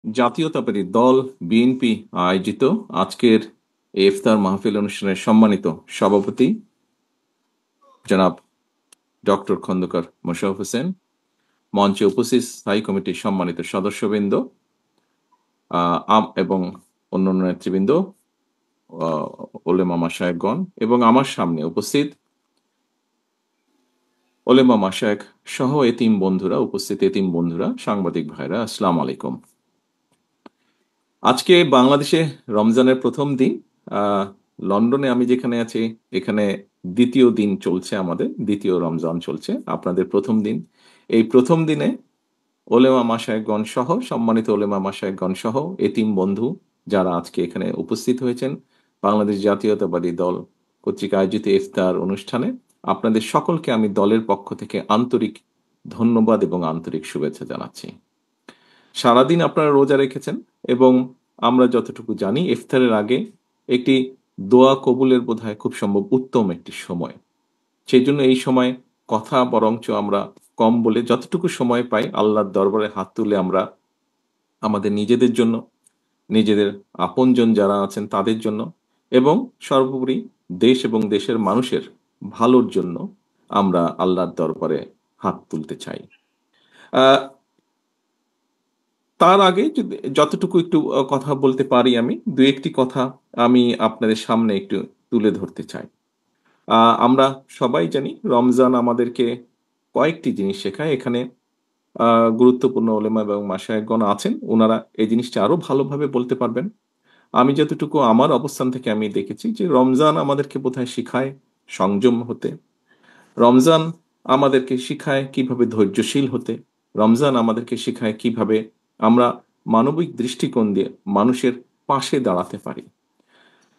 জাতীয়তাবাদী দল বিএনপি আয়োজিত আজকের এই ইফতার মাহফিল অনুষ্ঠানের সম্মানিত সভাপতি জনাব ডক্টর খন্দকার মোশাররফ হোসেন, মঞ্চে উপস্থিত স্থায়ী কমিটির সম্মানিত সদস্যবৃন্দ এবং অন্যান্য নেতৃবৃন্দ, ওলেমা মাশায়েখগণ এবং আমার সামনে উপস্থিত ওলেমা মাশায়েখ সহ এতিম বন্ধুরা, সাংবাদিক ভাইরা, আসসালামু আলাইকুম। আজকে বাংলাদেশে রমজানের প্রথম দিন। লন্ডনে আমি যেখানে আছি এখানে দ্বিতীয় দিন চলছে, আমাদের দ্বিতীয় রমজান চলছে, আপনাদের প্রথম দিন। এই প্রথম দিনে ওলেমা মাশায়েখগণ সহ, সম্মানিত ওলেমা মাশায়েখগণ সহ এতিম বন্ধু যারা আজকে এখানে উপস্থিত হয়েছেন বাংলাদেশ জাতীয়তাবাদী দল কর্তৃক আয়োজিত ইফতার অনুষ্ঠানে, আপনাদের সকলকে আমি দলের পক্ষ থেকে আন্তরিক ধন্যবাদ এবং আন্তরিক শুভেচ্ছা জানাচ্ছি। সারাদিন আপনারা রোজা রেখেছেন এবং আমরা যতটুকু জানি ইফতারের আগে একটি দোয়া কবুলের বোধহয় খুব সম্ভব উত্তম একটি সময়। সেই জন্য এই সময় কথা বরঞ্চ আমরা কম বলে যতটুকু সময় পাই আল্লাহর দরবারে হাত তুলে আমরা আমাদের নিজেদের জন্য, নিজেদের আপনজন যারা আছেন তাদের জন্য এবং সর্বোপরি দেশ এবং দেশের মানুষের ভালোর জন্য আমরা আল্লাহর দরবারে হাত তুলতে চাই। আহ তার আগে যতটুকু একটু কথা বলতে পারি, আমি দু একটি কথা আমি আপনাদের সামনে একটু তুলে ধরতে চাই। আমরা সবাই জানি রমজান আমাদেরকে কয়েকটি জিনিস শেখায়। এখানে গুরুত্বপূর্ণ ওলেমা এবং মাশায়েখগণ আছেন, ওনারা এই জিনিসটা আরো ভালোভাবে বলতে পারবেন। আমি যতটুকু আমার অবস্থান থেকে আমি দেখেছি যে রমজান আমাদেরকে বোধহয় শিখায় সংযম হতে, রমজান আমাদেরকে শিখায় কিভাবে ধৈর্যশীল হতে, রমজান আমাদেরকে শিখায় কিভাবে আমরা মানবিক দৃষ্টিকোণ দিয়ে মানুষের পাশে দাঁড়াতে পারি।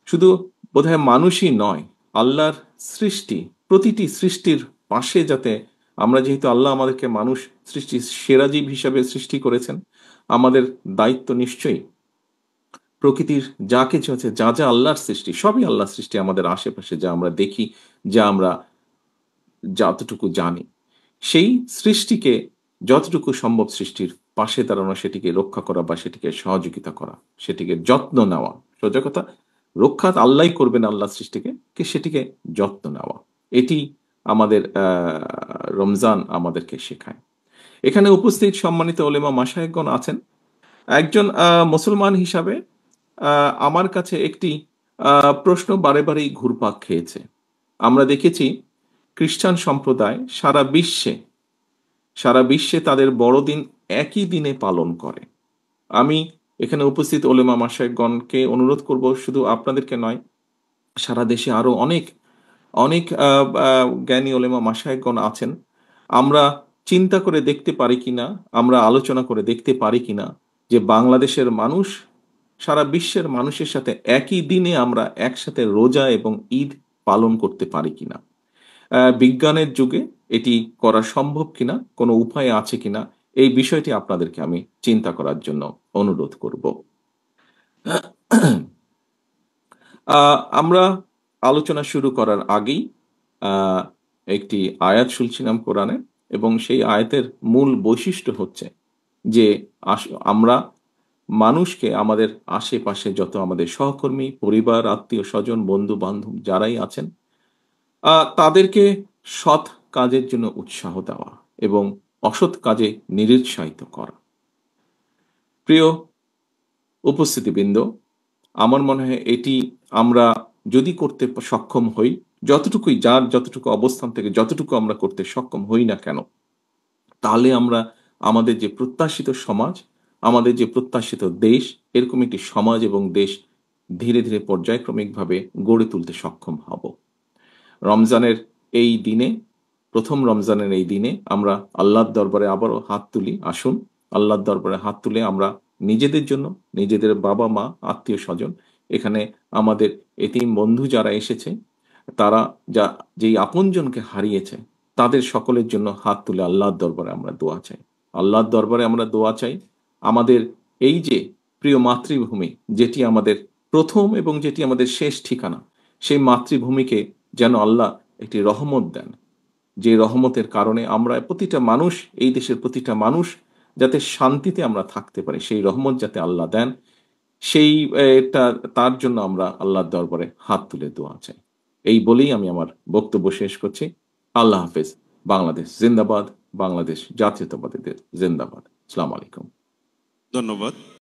শুধু বোধহয় মানুষই নয়, আল্লাহর সৃষ্টি, প্রতিটি সৃষ্টির পাশে যাতে আমরা, যেহেতু আল্লাহ আমাদেরকে মানুষ সৃষ্টির সেরা জীব হিসাবে সৃষ্টি করেছেন, আমাদের দায়িত্ব নিশ্চয়ই প্রকৃতির যা কিছু আছে, যা যা আল্লাহর সৃষ্টি, সবই আল্লাহর সৃষ্টি, আমাদের আশেপাশে যা আমরা দেখি, যা আমরা যতটুকু জানি, সেই সৃষ্টিকে যতটুকু সম্ভব সৃষ্টির পাশে দাঁড়ানো, সেটিকে রক্ষা করা বা সেটিকে সহযোগিতা করা, সেটিকে যত্ন নেওয়া। সোজা কথা, রক্ষা আল্লাহ করবেন আল্লাহ সৃষ্টিকে, সেটিকে যত্ন নেওয়া, এটি আমাদের রমজান আমাদেরকে শেখায়। এখানে উপস্থিত সম্মানিত ওলেমা মাশায়েখগণ আছেন। একজন মুসলমান হিসাবে আমার কাছে একটি প্রশ্ন বারে বারেই ঘুরপাক খেয়েছে। আমরা দেখেছি খ্রিস্টান সম্প্রদায় সারা বিশ্বে তাদের বড়দিন একই দিনে পালন করে। আমি এখানে উপস্থিত ওলেমা মাশায়েখগণকে অনুরোধ করব, শুধু আপনাদেরকে নয়, সারা দেশে আরো অনেক অনেক জ্ঞানী ওলেমা মাশায়েখগণ আছেন। আমরা চিন্তা করে দেখতে পারি কিনা, আমরা আলোচনা করে দেখতে পারি কিনা যে বাংলাদেশের মানুষ সারা বিশ্বের মানুষের সাথে একই দিনে আমরা একসাথে রোজা এবং ঈদ পালন করতে পারি কিনা, বিজ্ঞানের যুগে এটি করা সম্ভব কিনা, কোনো উপায় আছে কিনা, এই বিষয়টি আপনাদেরকে আমি চিন্তা করার জন্য অনুরোধ করব। আমরা আলোচনা শুরু করার আগেই একটি আয়াত শুনছিলাম কোরআনে, এবং সেই আয়াতের মূল বৈশিষ্ট্য হচ্ছে যে আমরা মানুষকে, আমাদের আশেপাশে যত আমাদের সহকর্মী, পরিবার, আত্মীয় স্বজন, বন্ধু বান্ধব যারাই আছেন, তাদেরকে সৎ কাজের জন্য উৎসাহ দেওয়া এবং অসৎ কাজে নিরুৎসাহিত করা। প্রিয় উপস্থিতিবৃন্দ, আমার মনে হয় এটি আমরা যদি করতে সক্ষম হই, যতটুকুই, যার যতটুকু অবস্থান থেকে যতটুকু আমরা করতে সক্ষম হই না কেন, তাহলে আমরা আমাদের যে প্রত্যাশিত সমাজ, আমাদের যে প্রত্যাশিত দেশ, এরকম একটি সমাজ এবং দেশ ধীরে ধীরে পর্যায়ক্রমিকভাবে গড়ে তুলতে সক্ষম হব। রমজানের এই দিনে, প্রথম রমজানের এই দিনে আমরা আল্লাহর দরবারে আবারও হাত তুলি। আসুন আল্লাহর দরবারে হাত তুলে আমরা নিজেদের জন্য, নিজেদের বাবা মা, আত্মীয় স্বজন, এখানে আমাদের এতিম বন্ধু যারা এসেছে, তারা যেই আপনজনকে হারিয়েছে, তাদের সকলের জন্য হাত তুলে আল্লাহর দরবারে আমরা দোয়া চাই। আল্লাহর দরবারে আমরা দোয়া চাই আমাদের এই যে প্রিয় মাতৃভূমি, যেটি আমাদের প্রথম এবং যেটি আমাদের শেষ ঠিকানা, সেই মাতৃভূমিকে যেন আল্লাহ একটি রহমত দেন, যে রহমতের কারণে আমরা প্রতিটা মানুষ, এই দেশের প্রতিটা মানুষ যাতে শান্তিতে আমরা থাকতে পারি, সেই রহমত যাতে আল্লাহ দেন, সেই এটা তার জন্য আমরা আল্লাহর দরবারে হাত তুলে দোয়া চাই। এই বলেই আমি আমার বক্তব্য শেষ করছি। আল্লাহ হাফেজ। বাংলাদেশ জিন্দাবাদ, বাংলাদেশ জাতীয়তাবাদীদের জিন্দাবাদ। আসসালামু আলাইকুম। ধন্যবাদ।